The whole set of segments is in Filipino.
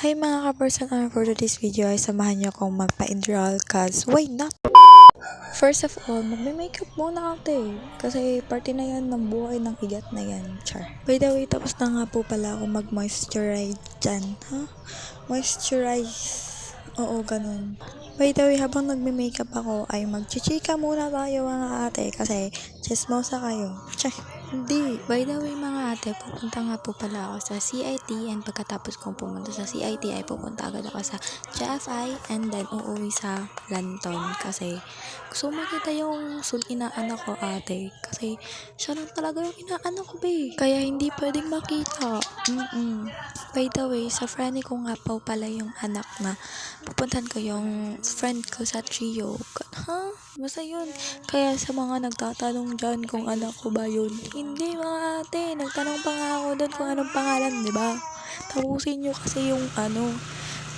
Hi mga ka-person, for today's video ay samahan niyo akong magpa-enroll cause why not? First of all, magme-makeup muna ate kasi parte na yan ng buhay ng igat na yan, char. By the way, tapos na nga po pala ako mag-moisturize dyan, ha? Moisturize. Oo, ganun. By the way, habang nagme-makeup ako ay magchichika muna tayo mga ate kasi chismosa kayo. Char. Hindi. By the way mga ate, pupunta nga po pala ako sa CIT and pagkatapos kong pumunta sa CIT ay pupunta agad ako sa JFI and then uuwi sa Lanton kasi gusto ko makita yung inaanak ko ate kasi siya lang talaga yung inaanak ko be. Kaya hindi pwedeng makita. By the way, sa friend ko nga po pala yung anak na pupuntan ko yung friend ko sa trio. Ha? Basta yun. Kaya sa mga nagtatanong dyan kung anak ko ba yun, hindi mga ate, nagtanong pa nga ako doon kung anong pangalan, di ba? Tapusin nyo kasi yung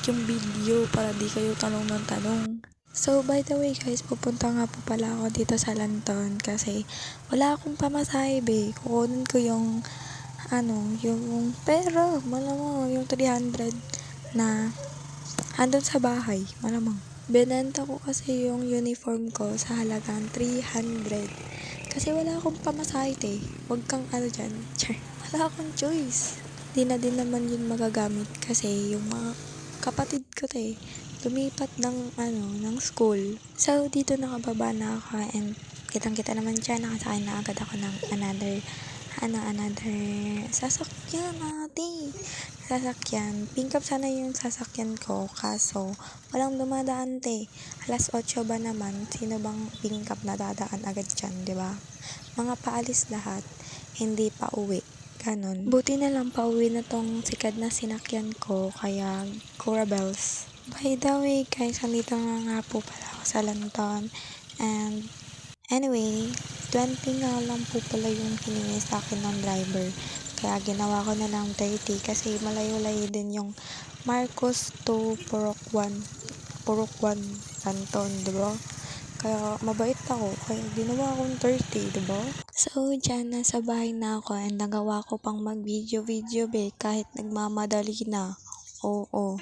yung video para di kayo tanong ng tanong. So, by the way guys, pupunta nga po pala ako dito sa Lanton kasi wala akong pamasahe be. Kukunin ko yung yung pera, malamang yung 300 na andun sa bahay, malamang. Binenta ko kasi yung uniform ko sa halagang 300. Kasi wala akong pamasahe eh. Huwag kang dyan. Char. Wala akong choice. Di na din naman yun magagamit kasi yung mga kapatid ko lumipat ng ng school. So, dito nakababa na ako and kitang-kita naman dyan, nakasakay na agad ako ng another sasakyan Pink up sana yung sasakyan ko kaso walang dumadaan alas 8 ba naman, sino bang pink up na dadaan agad dyan, diba? Mga paalis lahat, hindi pa uwi, ganon. Buti na lang pauwi na tong sikat na sinakyan ko, kaya Cora Bells. By the way guys, andito nga po pala ako sa Lanton and anyway, 20 nga lang po pala yung hiningi sa akin ng driver. Kaya ginawa ko na lang 30 kasi malayo-layo din yung Marcos to Purok 1 Lanton, diba? Kaya mabait ako, kaya ginawa akong 30, diba? So, dyan nasa bahay na ako and nagawa ko pang mag-video be kahit nagmamadali na. Oo.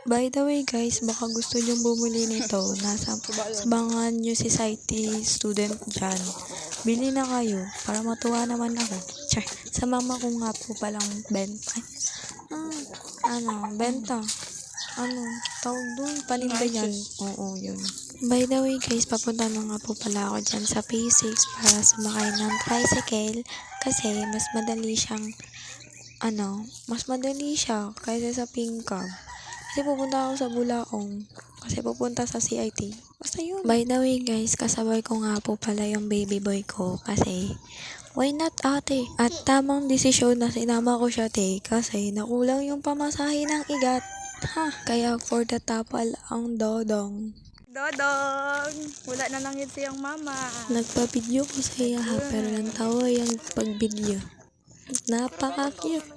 By the way guys, baka gusto nyong bumili nito. Nasa mga New Society student dyan. Bili na kayo para matuwa naman ako. Char. Sa mama ko nga po palang benta. Benta. Tawag doon, paninda yan. Oo, yun. By the way guys, papunta na nga po pala ako dyan sa P6 para sumakay ng tricycle kasi mas madali siya kaysa sa Pink Cab. Kasi pupunta ako sa Bulaong. Kasi pupunta sa CIT. Basta yun. By the way guys, kasabay ko nga po pala yung baby boy ko. Kasi, why not ate? At tamang desisyon na sinama ko siya kasi nakulang yung pamasahe ng igat. Kaya for the tapal ang dodong. Dodong! Wala na lang yun siyang mama. Nagpa-video ko sa iya pero lang tawa yung pag-video. Napaka-cute.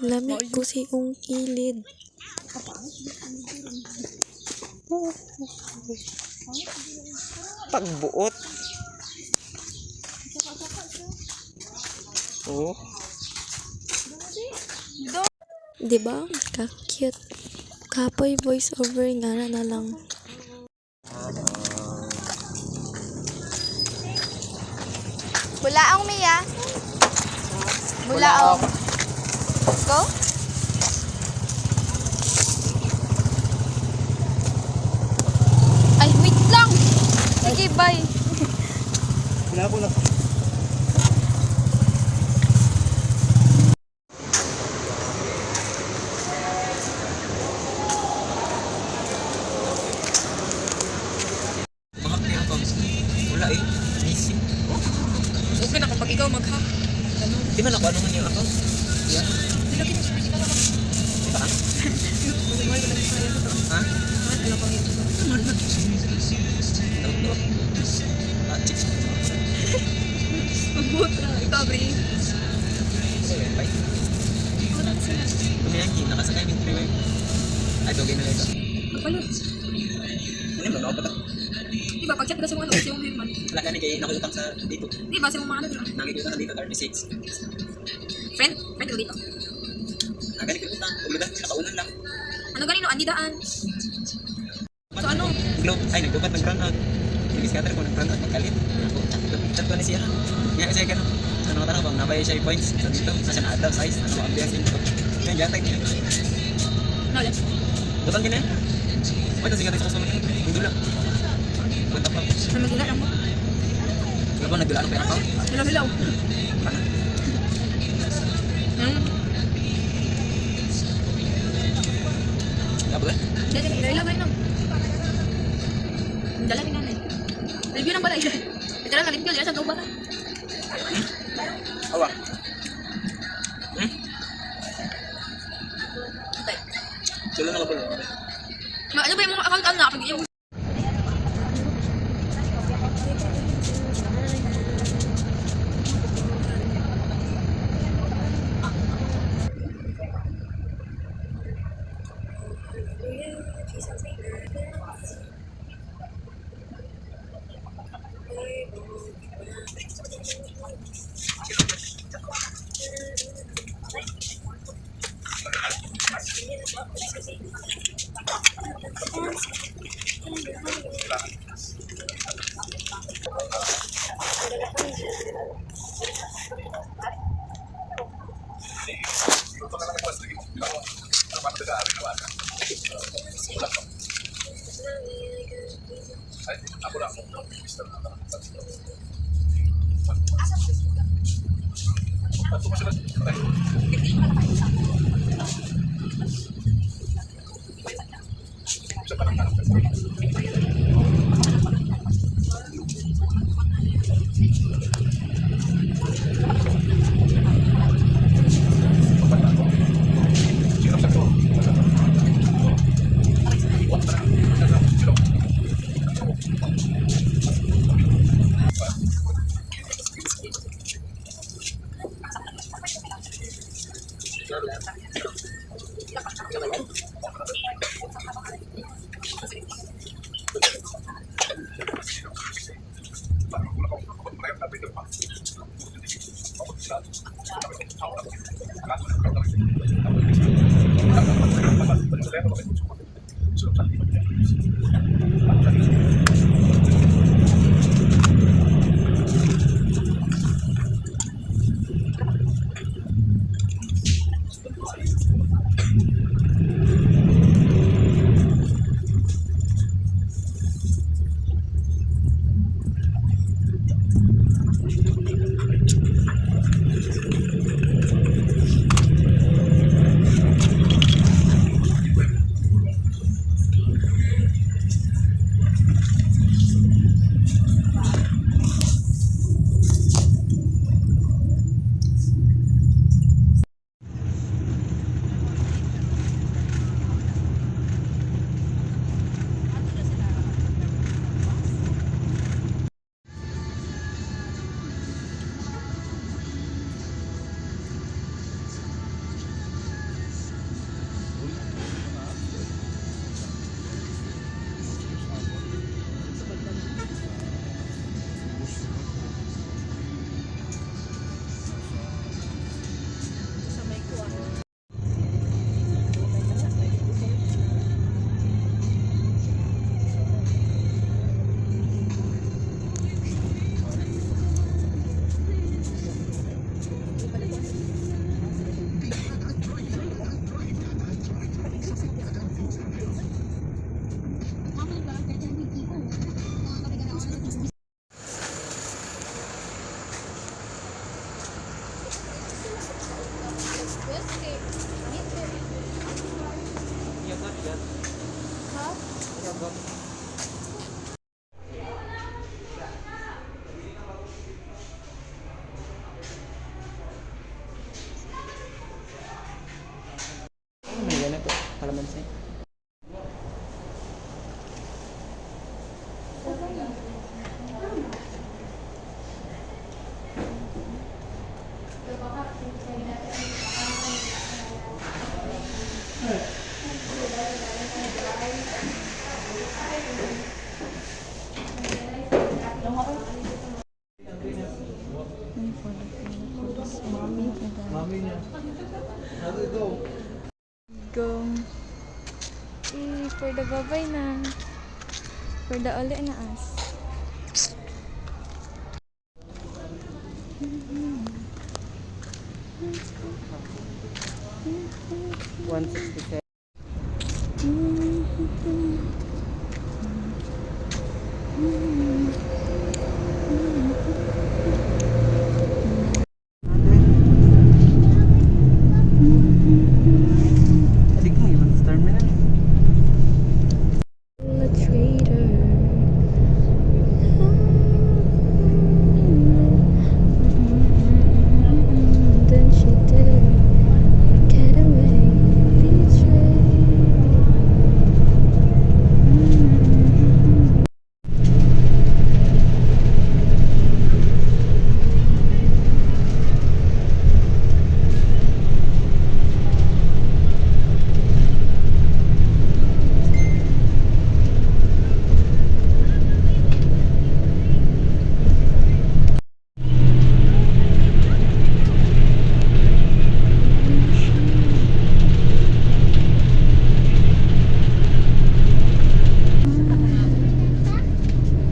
Lamig ko si kilid. Pagbuot. Oh. Diba? Ka-cute. Kapoy voice over nga na lang. Bulaong, Mia. Bulaong. Go? Ay, wait lang! Sige, bye. Wala ko lang. Wala busy. Okay na kapag ikaw mag-hack. Di man ako, ano man yung account? Yan. Di lagi niya sa na Di ba? Ha? Ano pang ito? Chips. Recovery. Bye. Kumiyaki, nakasakay yung freeway. Ay, dogay na ito. Magpalit. Ano ba? Ako pa Di ba, pag-check na sa mga ano, yung human. wala ka ni kay nakutang sa dito. Di ba, sa mga ano dito? Nakikita ka dito, 36. Friend ko dito. Nagani ka utang. Uludan, nakaunan lang. Ano ganino, andi daan. So ano? Globe, ay, nagdupat ng run out. Hindi scatter ko ng run out, magkalit. Ako, chat ko ni siya. Nga kasi gano'n. Ano ka bang nabay siya yung points. So dito, nasa na adult size, ano ang ambiance input. Ngayon, jatag niya. Ano yan? Butang gina yan. Wait, kasi gano'n sa customer niya. Hindi lang. Punta pa. Ano magila lang mo? Wala ba nagdulaan ng pera ka? Hilaw-hilaw. Ano? Wala ba? Dali, hilaw-hilaw ganun. Ang dala ni nanay. Review ng balay. Literal na review, dila sa doba na. Awa. Okay. Sila na ka pala. Ano ba yung mga account na? Yung Go. For the babay na. For the uli na as. Adik mo, yung terminal. A traitor. Then she did get away, betrayed.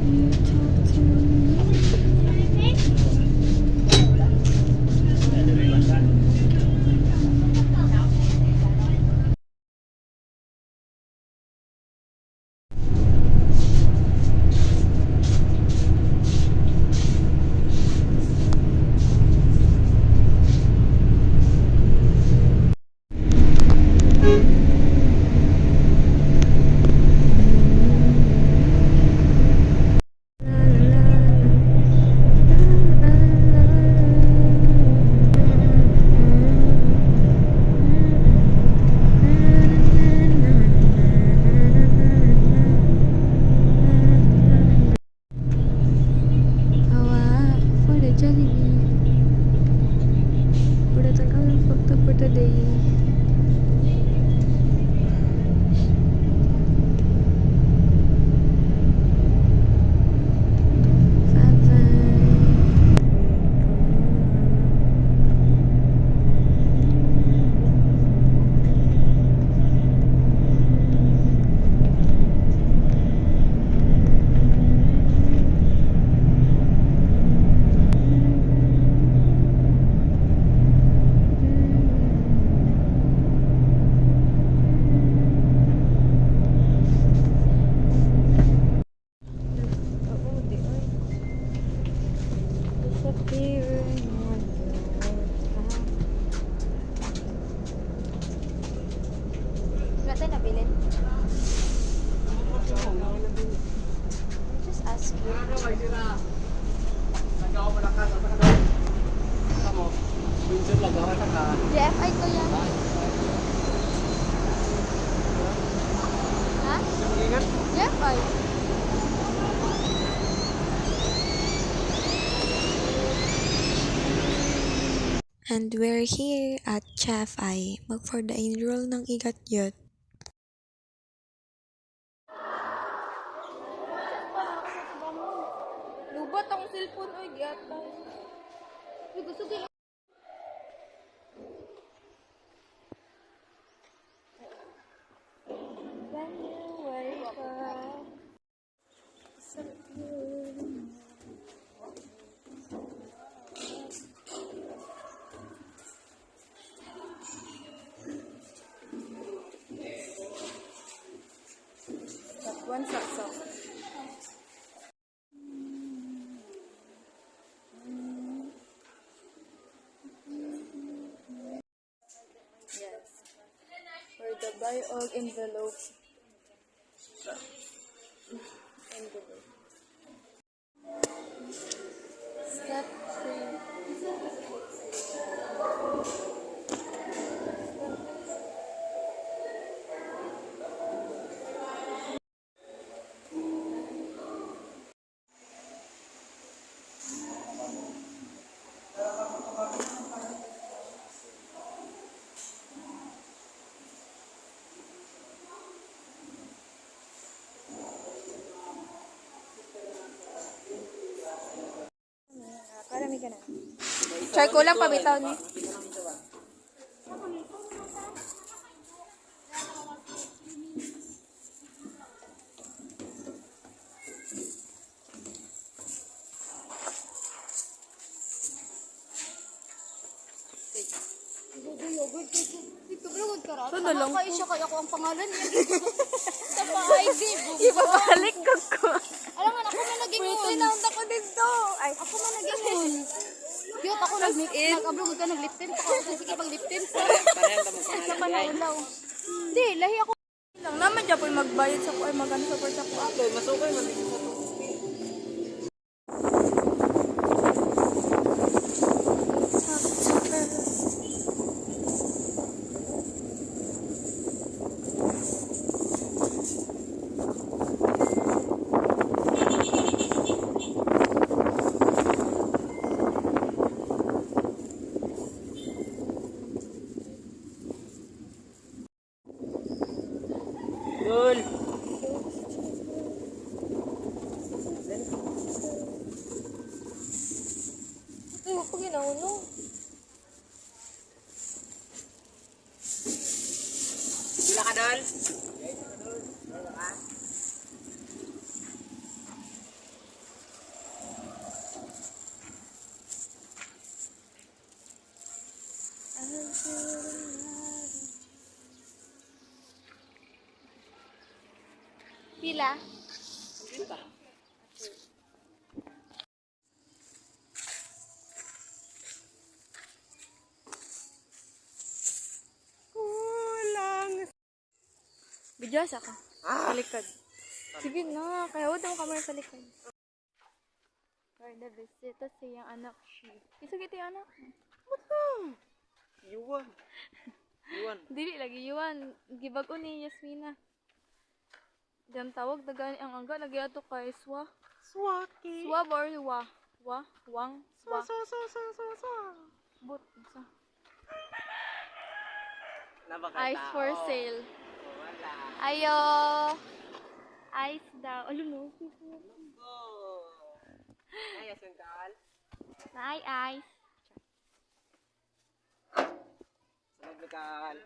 You talk to me. Awa for the Jollibee. Udah all photo for today. Wala tayo nabilin? Just ask you. GFI ko yan. Ha? GFI. And we're here at Chef I. Mag for the enroll ng igat yut. Lubat ang cellphone oy gata. Uy gusto ko. When you wake up, so good. That one saksa. Yes. For the buy all envelope. Envelope. Step 3. Karami ka na. Char ko lang pabitaw ni. Ito na lang. Kayo siya kaya ko ang pangalan niya. Sa pa-ID, bubo. Ibabalik ko. Alam nga, ako na naging Wait, un. tinound ako dito. Ay, Ako na naging un. Cute, ako nag-upload ka, nag-lip tint ako. Sige, pag-lip tint ka. Parehang kamo Sa panulaw. Hindi, lahi ako. lang naman dyan po yung magbayad sa ko ay magano sa sa ko. Okay, masukay man dito sa Dol. Ay, huwag ko ginauno. Sila ka, Dol. Pila? Bidyas ako. Sa likod. Sige na, kaya huwag mo kamera sa likod. For the visita siyang anak siya. Isa kita yung anak. Yuwan. Yuwan. Dili lagi yuan. Gibag ko ni Yasmina. Diyan tawag na gani ang angga. Nagyato kay Swa. Swaki. Swa ba or Wa? Wa? Wang? Wa? Swa. But, sa. Nabakata. Ice for sale. Wala. Ayo! Ice daw. Alam mo? Ayos yung kaal. Na ice. Salag na kaal.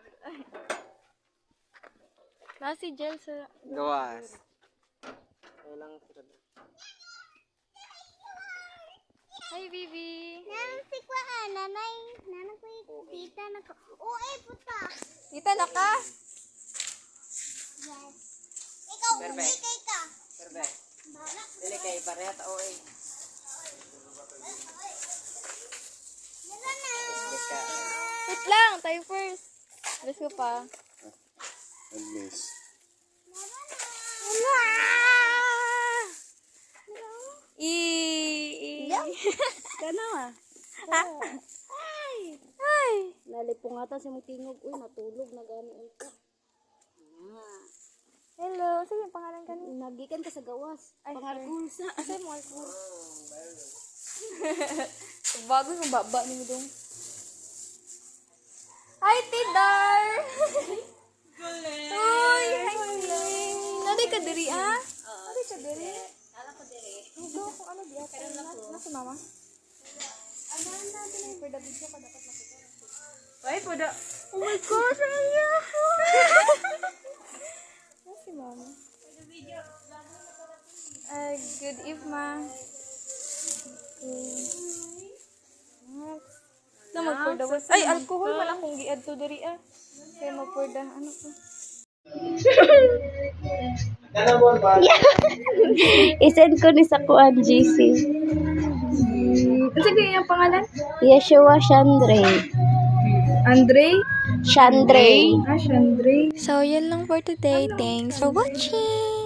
Nasi gel sa... Gawas. Kailang sila. Hi, Bibi! Nansi ko nanay. Nanay ko tita na ko. Puta. Tita na ka? Yes. Ikaw, Perfect. kay ka. Perfect. Dili kay pareha ta oy. Yan na. Beka. Wait lang! Tayo first. Let's go pa. Miss. Kana Hi! Nalipong ata si mong tingog. Uy, natulog na gani ito. Hello! Sige, pangalan ka ni? Nagikan ka sa gawas. Ay, Pangalkulsa. Asay mo alcohol? Bago yung baba ni mo dong. Hi, Tidar! Uy! Hi, Ning! Naday ka diri, ah? Naday ka diri? Kala ko dire. Hugo kung ano diya. Nasa mama? Ano natin yung for the video ka dapat makita. Ay, pada. Oh my gosh! Ano si mama? Good eve, ma. Na magporda was. Ay, alcohol wala kong giad to diri ah. Kaya magporda ano ko. I-send ko ni sa kuan GC. Sige, yung pangalan? Yeshua Chandre. Andre? Chandre. Chandre. So, yun lang for today. Thanks for watching.